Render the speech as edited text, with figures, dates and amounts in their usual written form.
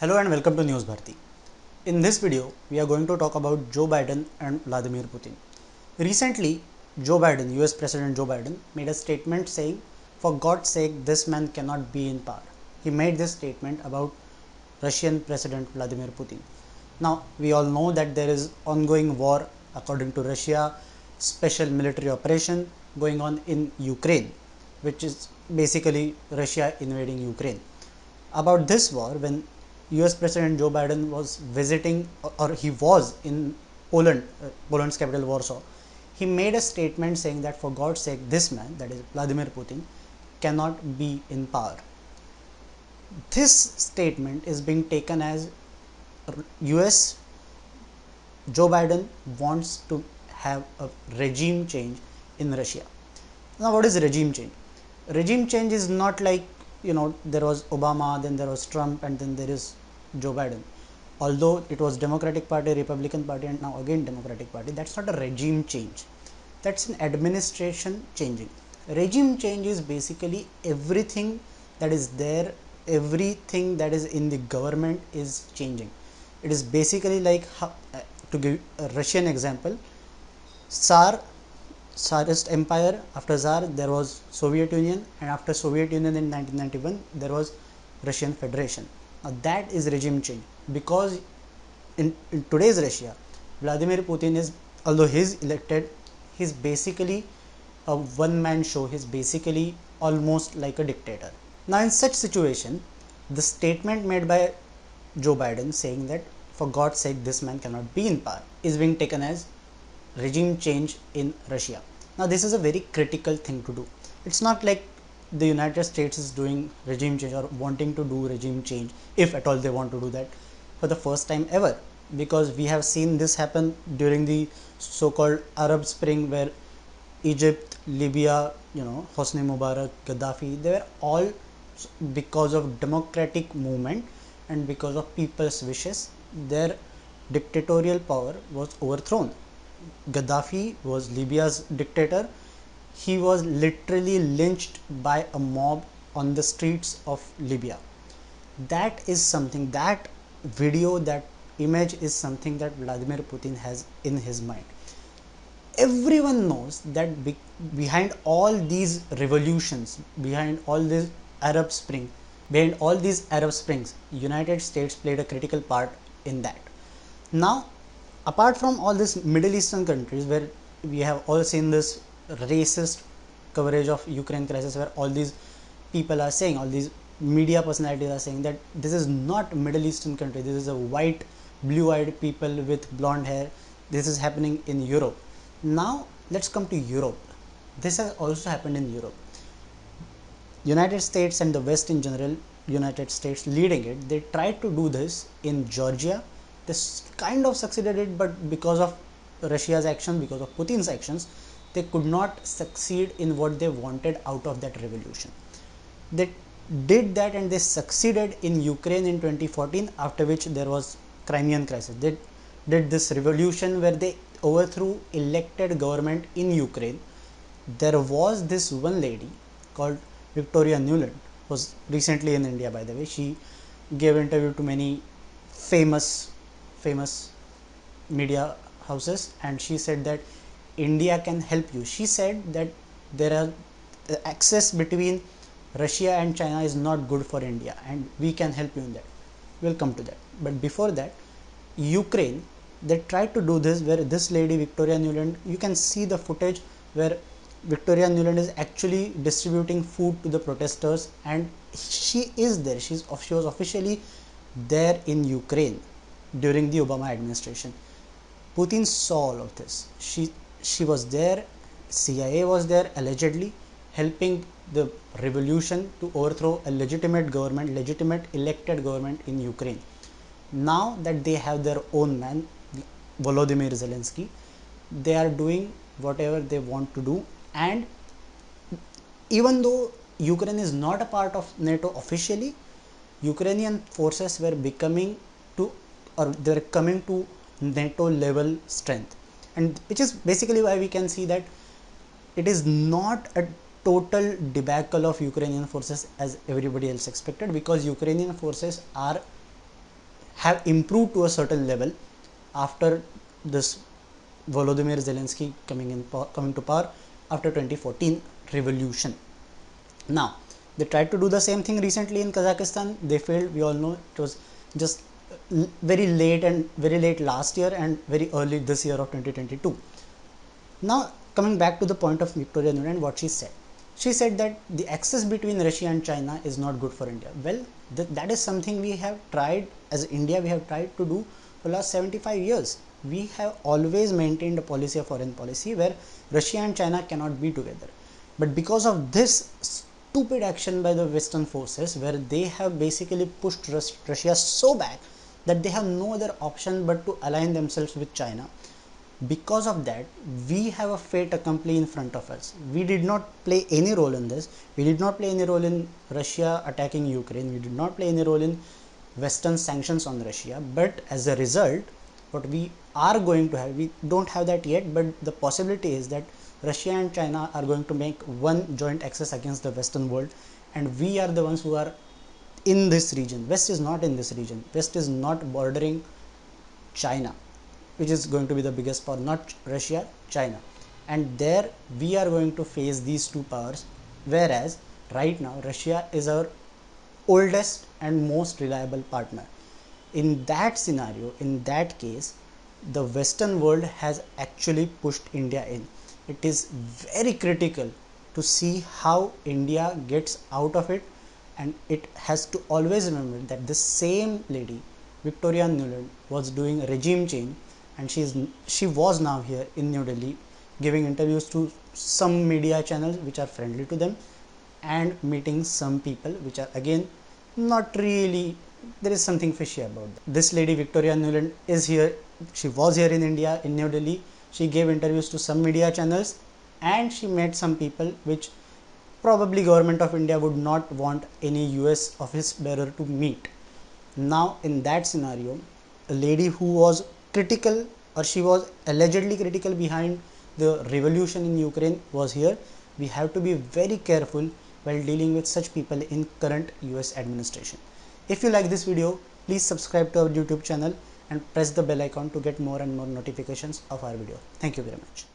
Hello and welcome to News Bharti. In this video, we are going to talk about Joe Biden and Vladimir Putin. Recently, US President Joe Biden, made a statement saying, "For God's sake, this man cannot be in power." He made this statement about Russian President Vladimir Putin. Now, we all know that there is ongoing war, according to Russia, special military operation going on in Ukraine, which is basically Russia invading Ukraine. About this war, when US President Joe Biden was visiting, or he was in Poland, Poland's capital Warsaw, he made a statement saying that for God's sake, this man, that is Vladimir Putin, cannot be in power. This statement is being taken as US Joe Biden wants to have a regime change in Russia. Now, what is regime change? Regime change is not like, there was Obama, then there was Trump, and then there is Joe Biden. Although it was Democratic Party, Republican Party, and now again Democratic Party, that's not a regime change. That's an administration changing. Regime change is basically everything that is there, everything that is in the government is changing. It is basically like, to give a Russian example, Tsarist Empire. After Tsar there was Soviet Union, and after Soviet Union in 1991 there was Russian Federation. Now that is regime change, because in today's Russia, Vladimir Putin is, although he is elected, he is basically a one-man show. He is basically almost like a dictator. Now in such situation, the statement made by Joe Biden saying that for God's sake this man cannot be in power is being taken as regime change in Russia. Now this is a very critical thing to do. It's not like the United States is doing regime change or wanting to do regime change, if at all they want to do that, for the first time ever, because we have seen this happen during the so-called Arab Spring, where Egypt, Libya, Hosni Mubarak, Gaddafi, they were all, because of democratic movement and because of people's wishes, their dictatorial power was overthrown. Gaddafi was Libya's dictator. He was literally lynched by a mob on the streets of Libya. That is something, that video, that image is something that Vladimir Putin has in his mind. Everyone knows that behind all these revolutions, behind all this Arab Spring, behind all these Arab Springs, United States played a critical part in that. Now, apart from all these Middle Eastern countries, where we have all seen this racist coverage of Ukraine crisis, where all these people are saying, all these media personalities are saying that this is not Middle Eastern country, this is a white, blue-eyed people with blonde hair, this is happening in Europe. Now let's come to Europe. This has also happened in Europe. United States and the West in general, United States leading it, they tried to do this in Georgia. This kind of succeeded it, but because of Russia's action, because of Putin's actions, they could not succeed in what they wanted out of that revolution. They did that and they succeeded in Ukraine in 2014, after which there was Crimean crisis. They did this revolution where they overthrew elected government in Ukraine. There was this one lady called Victoria Nuland, was recently in India, by the way. She gave interview to many famous media houses, and she said that India can help you. She said that there are access between Russia and China is not good for India, and we can help you in that. We'll come to that. But before that, Ukraine, they tried to do this, where this lady Victoria Nuland, you can see the footage where Victoria Nuland is actually distributing food to the protesters, and she is there. She was officially there in Ukraine during the Obama administration. Putin saw all of this. She was there. CIA was there, allegedly helping the revolution to overthrow a legitimate government, legitimate elected government in Ukraine. Now that they have their own man, Volodymyr Zelensky, they are doing whatever they want to do. And even though Ukraine is not a part of NATO officially, Ukrainian forces were becoming to, or they were coming to NATO level strength, and which is basically why we can see that it is not a total debacle of Ukrainian forces as everybody else expected, because Ukrainian forces are have improved to a certain level after this Volodymyr Zelensky coming to power after 2014 revolution. Now they tried to do the same thing recently in Kazakhstan. They failed. We all know it was just very late last year and very early this year of 2022. Now coming back to the point of Victoria Nuland, what she said that the access between Russia and China is not good for India. Well, that is something we have tried as India. We have tried to do for the last 75 years. We have always maintained a policy of foreign policy where Russia and China cannot be together. But because of this stupid action by the Western forces, where they have basically pushed Russia so back that they have no other option but to align themselves with China, because of that we have a fait accompli in front of us. We did not play any role in this. We did not play any role in Russia attacking Ukraine. We did not play any role in Western sanctions on Russia. But as a result, what we are going to have, we don't have that yet, but the possibility is that Russia and China are going to make one joint axis against the Western world, and we are the ones who are in this region. West is not in this region. West is not bordering China, which is going to be the biggest power, not Russia, China. And there we are going to face these two powers, whereas right now Russia is our oldest and most reliable partner. In that scenario, in that case, the Western world has actually pushed India in. It is very critical to see how India gets out of it, and it has to always remember that this same lady, Victoria Nuland, was doing regime change, and she was now here in New Delhi giving interviews to some media channels which are friendly to them, and meeting some people which are again not really, there is something fishy about that. This lady Victoria Nuland is here. She was here in India, in New Delhi. She gave interviews to some media channels, and she met some people which probably government of India would not want any US office bearer to meet. Now in that scenario, a lady who was critical, or she was allegedly critical behind the revolution in Ukraine, was here. We have to be very careful while dealing with such people in current US administration. If you like this video, please subscribe to our YouTube channel and press the bell icon to get more and more notifications of our video. Thank you very much.